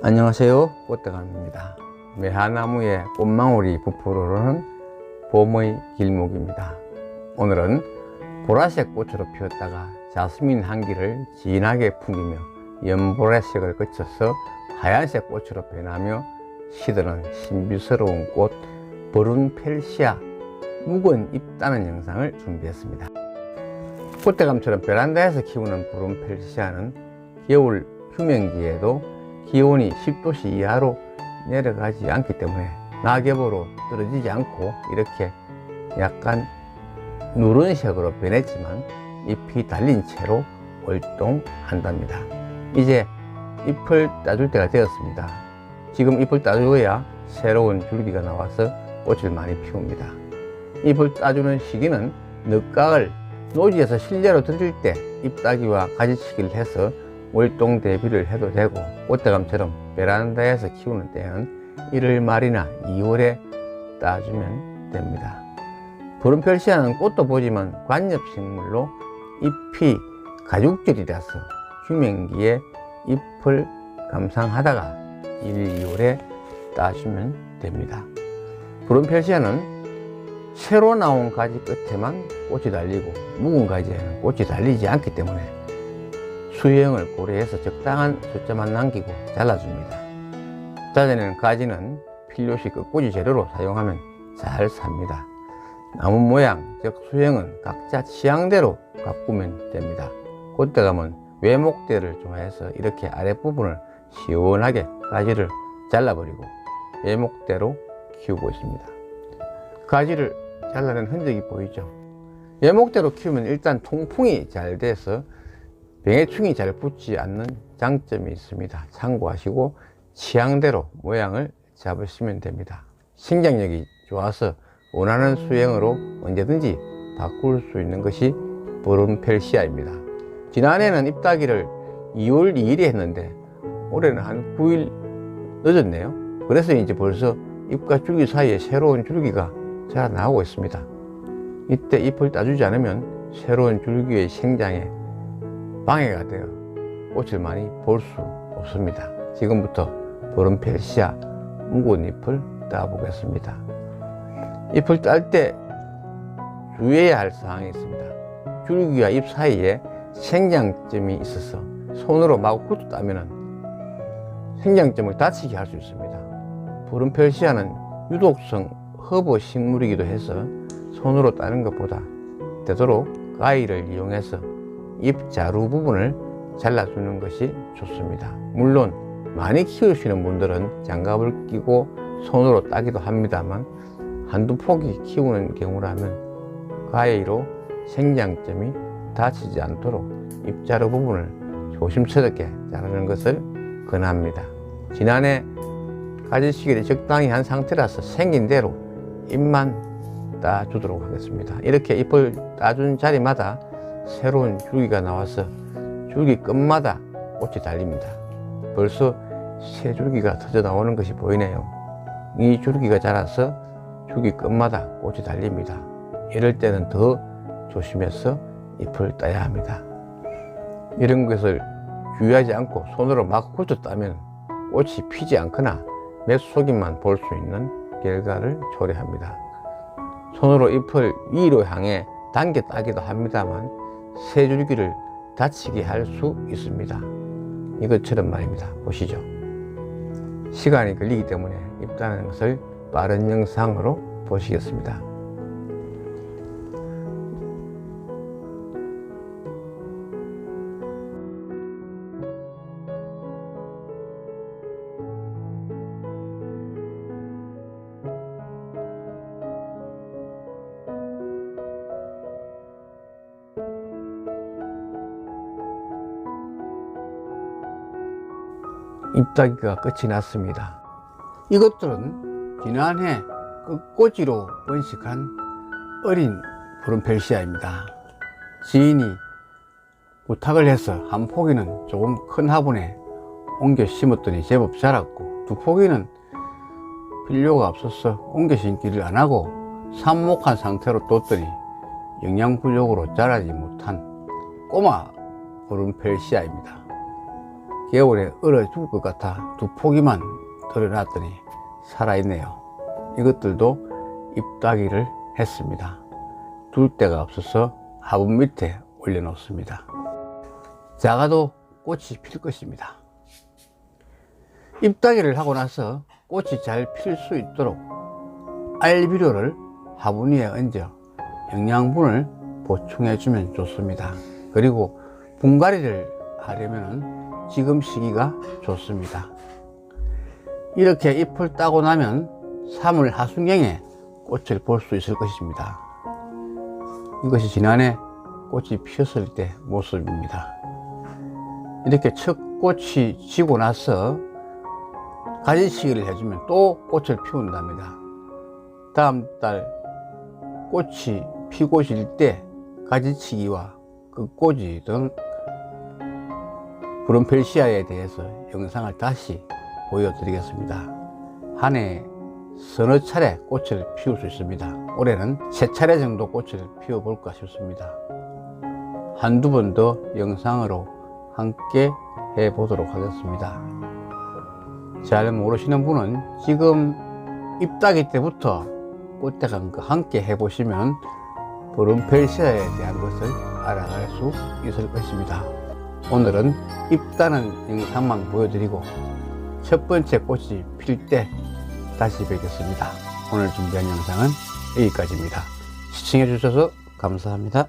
안녕하세요, 꽃대감입니다. 매화나무에 꽃망울이 부풀어 오르는 봄의 길목입니다. 오늘은 보라색 꽃으로 피었다가 자스민 향기를 진하게 풍기며 연보라색을 거쳐서 하얀색 꽃으로 변하며 시드는 신비스러운 꽃 버룬펠시아 묵은 잎 따는 영상을 준비했습니다. 꽃대감처럼 베란다에서 키우는 버룬펠시아는 겨울 휴men기에도 기온이 10도씨 이하로 내려가지 않기 때문에 낙엽으로 떨어지지 않고 이렇게 약간 누런색으로 변했지만 잎이 달린 채로 월동한답니다. 이제 잎을 따줄 때가 되었습니다. 지금 잎을 따줘야 새로운 줄기가 나와서 꽃을 많이 피웁니다. 잎을 따주는 시기는 늦가을 노지에서 실내로 들일 때 잎 따기와 가지치기를 해서 월동 대비를 해도 되고, 꽃대감처럼 베란다에서 키우는 때는 1월 말이나 2월에 따주면 됩니다. 버룬펠시아는 꽃도 보지만 관엽식물로 잎이 가죽질이라서 휴men기에 잎을 감상하다가 1, 2월에 따주면 됩니다. 버룬펠시아는 새로 나온 가지 끝에만 꽃이 달리고 묵은 가지에는 꽃이 달리지 않기 때문에 수영을 고려해서 적당한 숫자만 남기고 잘라줍니다. 잘라낸 가지는 필요시 끝꽂이 재료로 사용하면 잘 삽니다. 나무 모양, 즉 수영은 각자 취향대로 가꾸면 됩니다. 꽃대감은 외목대를 좋아해서 이렇게 아랫부분을 시원하게 가지를 잘라버리고 외목대로 키우고 있습니다. 가지를 잘라낸 흔적이 보이죠? 외목대로 키우면 일단 통풍이 잘 돼서 병해충이 잘 붙지 않는 장점이 있습니다. 참고하시고 취향대로 모양을 잡으시면 됩니다. 생장력이 좋아서 원하는 수영으로 언제든지 바꿀 수 있는 것이 버룬펠시아입니다. 지난해는 잎 따기를 2월 2일에 했는데 올해는 한 9일 늦었네요. 그래서 이제 벌써 잎과 줄기 사이에 새로운 줄기가 자라나오고 있습니다. 이때 잎을 따주지 않으면 새로운 줄기의 생장에 방해가 되어 꽃을 많이 볼 수 없습니다. 지금부터 버룬펠시아 묵은 잎을 따보겠습니다. 잎을 딸 때 주의해야 할 사항이 있습니다. 줄기와 잎 사이에 생장점이 있어서 손으로 마구 따면 생장점을 다치게 할 수 있습니다. 버룬펠시아는 유독성 허브 식물이기도 해서 손으로 따는 것보다 되도록 가위를 이용해서 잎 자루 부분을 잘라주는 것이 좋습니다. 물론 많이 키우시는 분들은 장갑을 끼고 손으로 따기도 합니다만 한두 포기 키우는 경우라면 가위로 생장점이 다치지 않도록 잎 자루 부분을 조심스럽게 자르는 것을 권합니다. 지난해 가지치기를 적당히 한 상태라서 생긴 대로 잎만 따주도록 하겠습니다. 이렇게 잎을 따준 자리마다 새로운 줄기가 나와서 줄기 끝마다 꽃이 달립니다. 벌써 새 줄기가 터져 나오는 것이 보이네요. 이 줄기가 자라서 줄기 끝마다 꽃이 달립니다. 이럴 때는 더 조심해서 잎을 따야 합니다. 이런 것을 주의하지 않고 손으로 막 훑어 따면 꽃이 피지 않거나 몇 속임만 볼 수 있는 결과를 초래합니다. 손으로 잎을 위로 향해 당겨 따기도 합니다만 새 줄기를 다치게 할 수 있습니다. 이것처럼 말입니다. 보시죠. 시간이 걸리기 때문에 잎 따는 것을 빠른 영상으로 보시겠습니다. 잎따기가 끝이 났습니다. 이것들은 지난해 끝꽂이로 번식한 어린 버룬펠시아입니다. 지인이 부탁을 해서 한 포기는 조금 큰 화분에 옮겨 심었더니 제법 자랐고, 두 포기는 필요가 없어서 옮겨 심기를 안 하고 삽목한 상태로 뒀더니 영양 부족으로 자라지 못한 꼬마 버룬펠시아입니다. 겨울에 얼어 죽을 것 같아 두 포기만 들여놨더니 살아있네요. 이것들도 잎따기를 했습니다. 둘 데가 없어서 화분 밑에 올려놓습니다. 작아도 꽃이 필 것입니다. 잎따기를 하고 나서 꽃이 잘 필 수 있도록 알비료를 화분 위에 얹어 영양분을 보충해 주면 좋습니다. 그리고 분갈이를 하려면 지금 시기가 좋습니다. 이렇게 잎을 따고 나면 3월 하순경에 꽃을 볼 수 있을 것입니다. 이것이 지난해 꽃이 피었을 때 모습입니다. 이렇게 첫 꽃이 지고 나서 가지치기를 해주면 또 꽃을 피운답니다. 다음 달 꽃이 피고 질 때 가지치기와 그 꼬지 등 브론펠시아에 대해서 영상을 다시 보여드리겠습니다. 한 해 서너 차례 꽃을 피울 수 있습니다. 올해는 3차례 정도 꽃을 피워볼까 싶습니다. 한두 번 더 영상으로 함께 해보도록 하겠습니다. 잘 모르시는 분은 지금 잎따기 때부터 꽃대가 함께 해보시면 브론펠시아에 대한 것을 알아갈 수 있을 것입니다. 오늘은 잎따는 영상만 보여드리고 첫 번째 꽃이 필 때 다시 뵙겠습니다. 오늘 준비한 영상은 여기까지입니다. 시청해 주셔서 감사합니다.